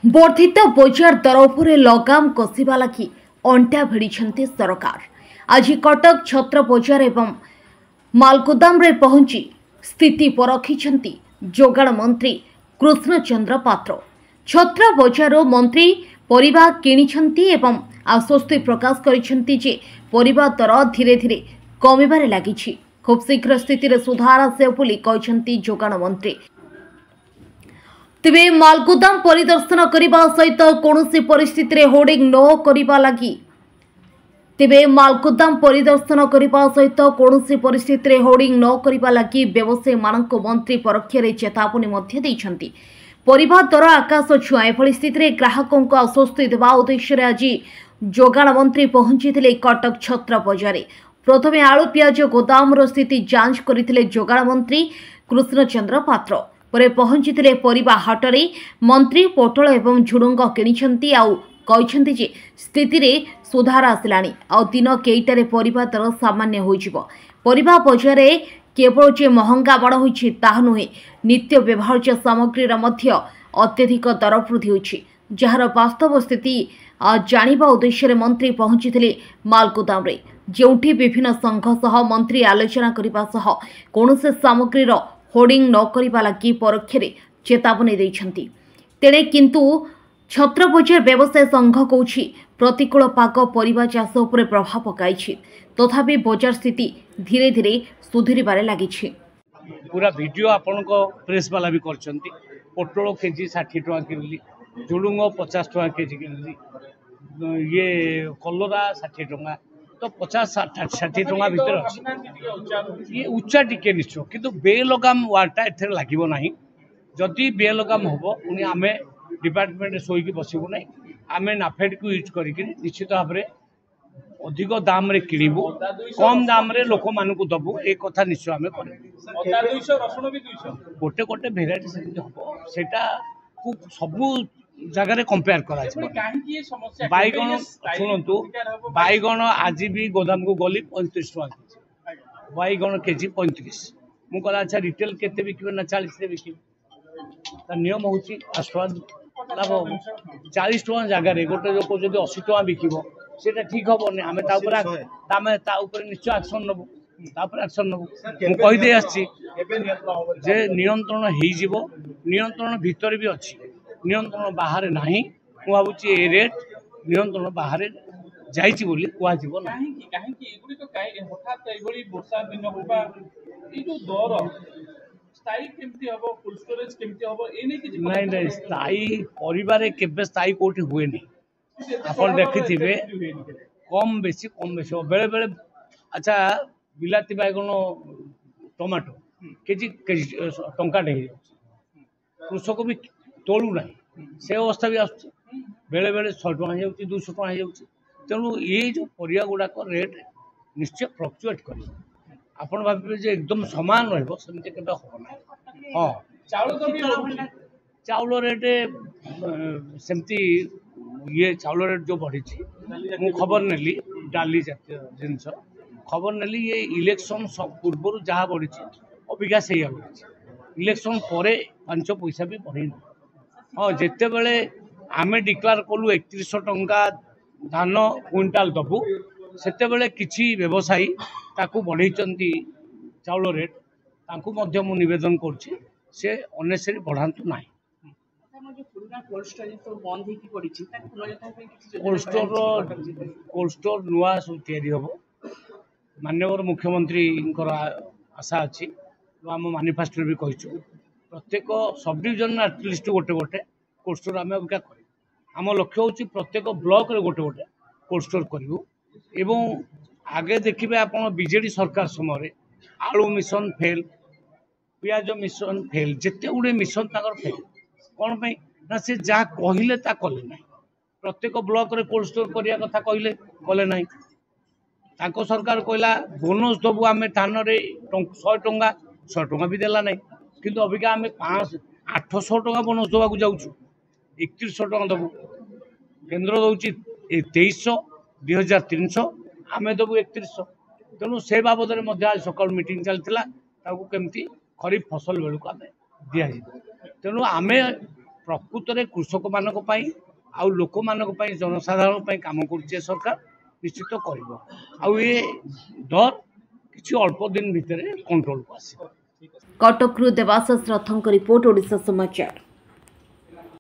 वर्धित बजार दर उपर लगाम कषा लगी अंटा भिड़ी सरकार। आज कटक छत्र बजार एवं मालगोदाम रे पहुंची स्थिति परखी जोगाण मंत्री कृष्णचंद्र पात्र। छत्र बजार मंत्री परिबा किनिछंती एवं आश्वस्ति प्रकाश करिसेंती जे परिबा दर धीरे धीरे कमिबारे लागिछि। खूब शीघ्र स्थिति रे सुधार आसे बोली कहिसेंती जोगाण मंत्री। तेबे मालगोदाम परिदर्शन करने सहित कौन परिस्थिति होर्डिंग न करने लगी तेबे मालगोदाम परिदर्शन करने सहित कौन परिस्थिति होर्डिंग न करने लगी व्यवसायी मानक मंत्री परोक्ष चेतावनी देइछंती। परिबा दर आकाश छुआ एभली स्थिति ग्राहकों को आश्वस्ति देवा उद्देश्य आज जोगाण मंत्री पहुंची कटक छत्र बजार। प्रथमे आलू पियाज गोदाम स्थिति जांच करते जोगाण मंत्री कृष्णचंद्र पात्र। परे पहुंचीथिले परिबा हाटरे मंत्री पोटल एवं झुडुंग किनिछंती आउ कहिछंती जे स्थिति रे सुधार आसिलानी आउ दिन केइटारे परिबा दर सामान्य होइजिवो। परिबा बजारे केवल जे महंगा बड़ होइछि ताहा नुहे, नित्य व्यवहार्य सामग्री मध्य अत्यधिक दर वृद्धि होइछि, जहार वास्तव स्थिति जानिबा उद्देश्य मंत्री पहुंचीथिले मालगोदाम रे, जेउठी विभिन्न संघ सह मंत्री आलोचना करिबा सह कोनोसे सामग्रीर होर्डिंग न करने लगी परोक्ष चेतावनी देइछंती। तेणे किंतु छत्र बजार व्यवसाय संघ कहूछि प्रतिकूल पाग परिबा चाष उपर प्रभाव पकाइछि, तथापि बजार स्थिति धीरे धीरे सुधुरिबारे लागिछि। पूरा वीडियो आपनको प्रेस वाला भी करछंती। पोटल केजी 60 टका किनली, झुडुंग 50 टका केजी किनली, ये कलरा 60 टका, तो 50-60 टका भितर अच्छी ये उच्चा टिके निश्चय किंतु बेलगाम वार्डटा एथे लागिबो नाही। जदि बेलगाम होबो पुनी आमे डिपार्टमेंट सोईकी बसिबो नाही, आमे नाफेड को यूज करिक निश्चित भाव में अधिक दाम रे किनिबो, कम दाम रे लोक मानकु दबो, ए कथा निश्चय आमे करबो। अदा 200 रसुण भी 200 गोटे गोटे भेराइटी सेमति होबो, सेटा सबु जगह कंपेयर करा बैगण शुणु बैगण आज भी गोदाम को गली 35 टका केजी, बैगण केजी 35। मु कहला अच्छा रिटेल केते बिकिबे ना 40 रे बिकिबे, नियम होची 8 टका लाभ 40 टका जगह गोटे लोक जब 80 टका बिकिबो सेटा ठीक हबो नै। आमे ता ऊपर निश्चय एक्शन नबो, तापर एक्शन नबो। मु कहि दे आछि जे नियंत्रण हेइ जिवो, नियंत्रण भीतर भी अछि, नियंत्रण बाहर नाही। मु भाबुची ए रेट नियंत्रण बाहर जाइछि बोली कुआ जीवो नाही। काहे कि एगुडी तो हठात एगुडी वर्षा दिन होबा ए जो दर स्थायी केमती हबो, फुल स्टोरेज केमती हबो, ए नै कि नाही नाही स्थायी परिवारे केबे स्थायी कोठी हुए नै। आपण देखिथिबे कम बेसी बेले बेले अच्छा बिलाती बैगण टमाटो केजी टंका ढे कृषक भी तोलू ना से अवस्था भी आस बेले बेले 100 टका हो 200 टका हो। तेणु ये जो परिया गुड़ाक रेट निश्चय फ्लक्चुएट कर आपड़ भावे जे एकदम सामान रमती के हाँ चाउल रेट सेमती ये चाउल रेट जो बढ़ी मु खबर नेली डाली जातीय जिनस खबर नेली ये इलेक्शन पूर्व जहाँ बढ़ी अबिका से बढ़ी इलेक्शन पर 5 पैसा भी बढ़ी हाँ जिते बड़े आमे डिक्लेयर कलु 3100 टंका धान क्विंटाल दबु सेते बड़े किछि व्यवसायी ताकू बढ़ेइचंती चाउल रेट ताकू मध्य मु निवेदन करछि से अनेसरी बढ़ांतु नाही। कोल्ड स्टोर नुआ सब तैयारी हबो, माननीय मुख्यमंत्री आशा अच्छी आम मैनिफेस्टो भी कहीचु प्रत्येक सब डिविजन एटलिस्ट गोटे गोटे कोल्ड स्टोर आम अबिका कर आम लक्ष्य हूँ प्रत्येक ब्लॉक रे गोटे गोटे कोल्ड स्टोर करूँ। एवं आगे देखिए आप बीजेडी सरकार समय आलू मिशन फेल, पियाज मिशन फेल, जिते गुड़े मिशन फेल कौन पे ना से जहाँ कहले ता कले ना। प्रत्येक ब्लॉक रे कोल्ड स्टोर करिया कथा कहले कले ना। ताको सरकार कहला बोनस दबु आम धान रे 100 टंका भी देला ना, किंतु अबिका आम 800 टका बोनस दबा को जाऊँ 3100 टका दबु। केन्द्र दौर 2300 2300 आम दबु 3100। तेणु से बाबद में आज सकाल मीटिंग चलता केमती खरीफ फसल बेलू आम दि तेणु आम प्रकृत में कृषक मान आउ लोक मान जनसाधारण काम कर सरकार निश्चित कर दर किसी अल्प दिन भितर कंट्रोल को आस। कटकरू देवाशीष रथों रिपोर्ट, ओडिशा समाचार।